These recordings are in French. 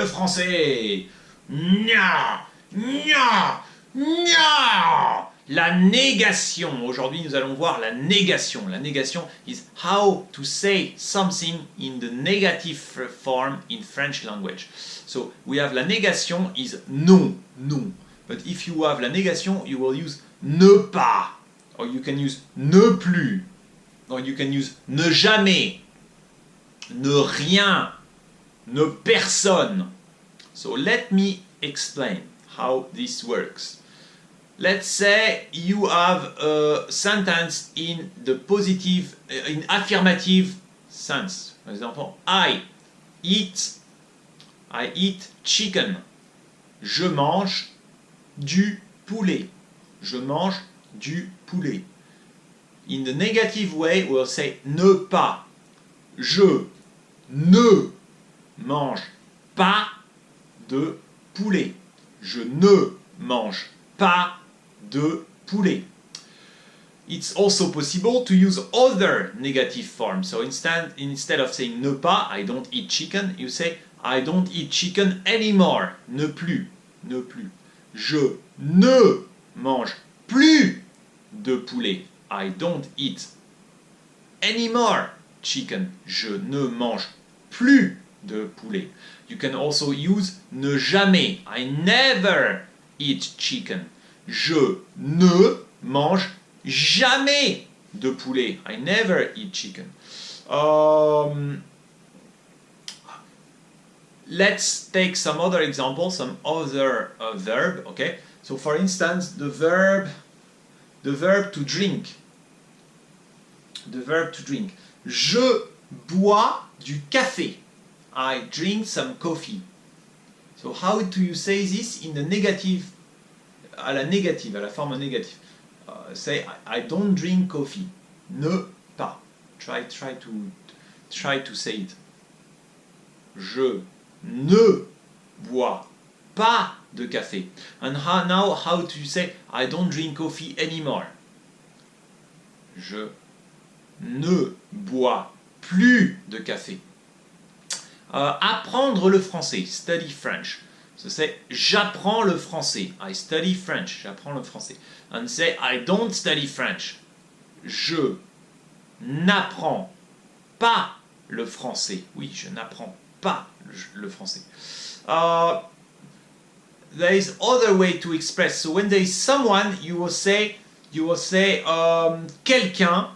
le français. Nya, nya, nya. La négation. Aujourd'hui, nous allons voir la négation. La négation is how to say something in the negative form in French language. So, we have la négation is non, non. But if you have la négation, you will use ne pas. Or you can use ne plus. Or you can use ne jamais. Ne rien. Ne personne. So, let me explain how this works. Let's say you have a sentence in the positive, in affirmative sense. For example, I eat chicken. Je mange du poulet. Je mange du poulet. In the negative way, we'll say ne pas. Je ne mange pas de poulet. Je ne mange pas de poulet. It's also possible to use other negative forms. So instead of saying ne pas, I don't eat chicken, you say I don't eat chicken anymore. Ne plus. Ne plus. Je ne mange plus de poulet. I don't eat anymore chicken. Je ne mange plus de poulet. You can also use ne jamais. I never eat chicken. Je ne mange jamais de poulet. I never eat chicken. Let's take some other examples, some other verb. Okay. So, for instance, the verb to drink. The verb to drink. Je bois du café. I drink some coffee. So, how do you say this in the negative? À la négative, à la forme négative. Say I don't drink coffee. Ne pas. Try to say it. Je ne bois pas de café. And now how do you say I don't drink coffee anymore? Je ne bois plus de café. Apprendre le français. Study French. So say j'apprends le français. I study French. J'apprends le français. And say I don't study French. Je n'apprends pas le français. Oui, je n'apprends pas le français. There is other way to express. So when there is someone, you will say quelqu'un,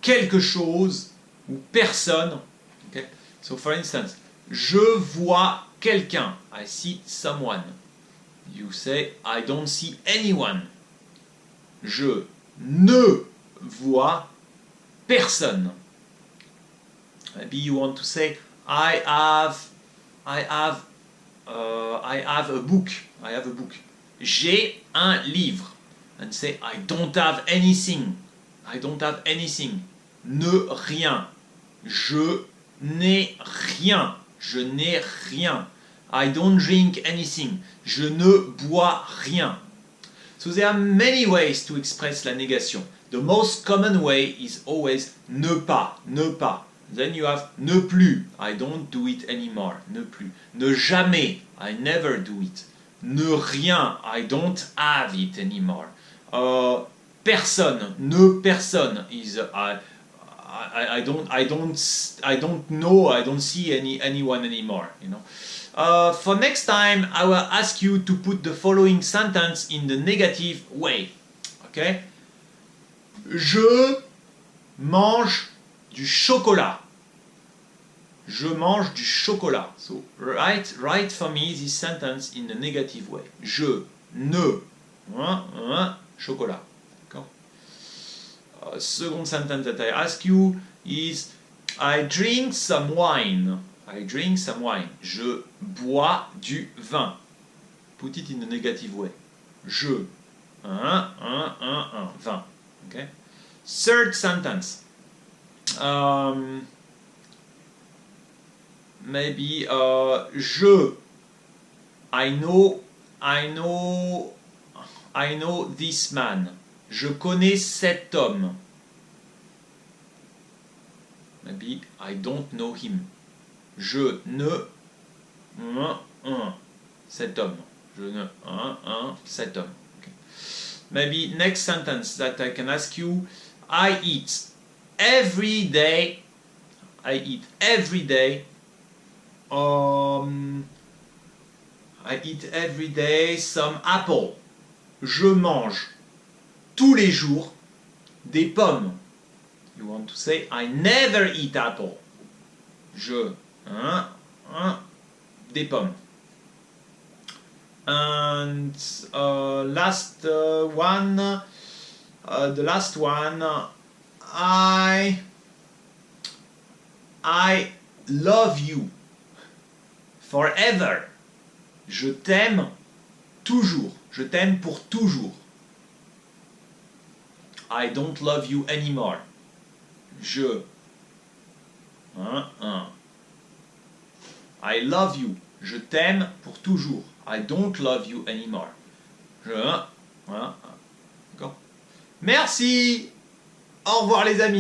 quelque chose ou personne. Okay? So for instance, je vois quelqu'un. I see someone. You say I don't see anyone. Je ne vois personne. Maybe you want to say I have a book. I have a book. J'ai un livre. And say I don't have anything. I don't have anything. Ne rien. Je n'ai rien. Je n'ai rien. I don't drink anything. Je ne bois rien. So there are many ways to express la négation. The most common way is always ne pas, ne pas. Then you have ne plus. I don't do it anymore. Ne plus. Ne jamais. I never do it. Ne rien. I don't have it anymore. Personne. Ne personne is I don't know. I don't see anyone anymore. You know. For next time, I will ask you to put the following sentence in the negative way. Okay? Je mange du chocolat. Je mange du chocolat. So write for me this sentence in the negative way. Je ne chocolat. Second sentence that I ask you is I drink some wine. I drink some wine. Je bois du vin. Put it in the negative way. Je vin. Okay. Third sentence. Maybe je. I know this man. Je connais cet homme. Maybe I don't know him. Je ne cet homme. Je ne, cet homme. Okay. Maybe next sentence that I can ask you. I eat every day. I eat every day. I eat every day some apple. Je mange tous les jours des pommes. You want to say I never eat apple. Je, des pommes. And last one, the last one, I love you forever. Je t'aime toujours. Je t'aime pour toujours. I don't love you anymore. Je. I love you. Je t'aime pour toujours. I don't love you anymore. Je. D'accord. Merci. Au revoir les amis.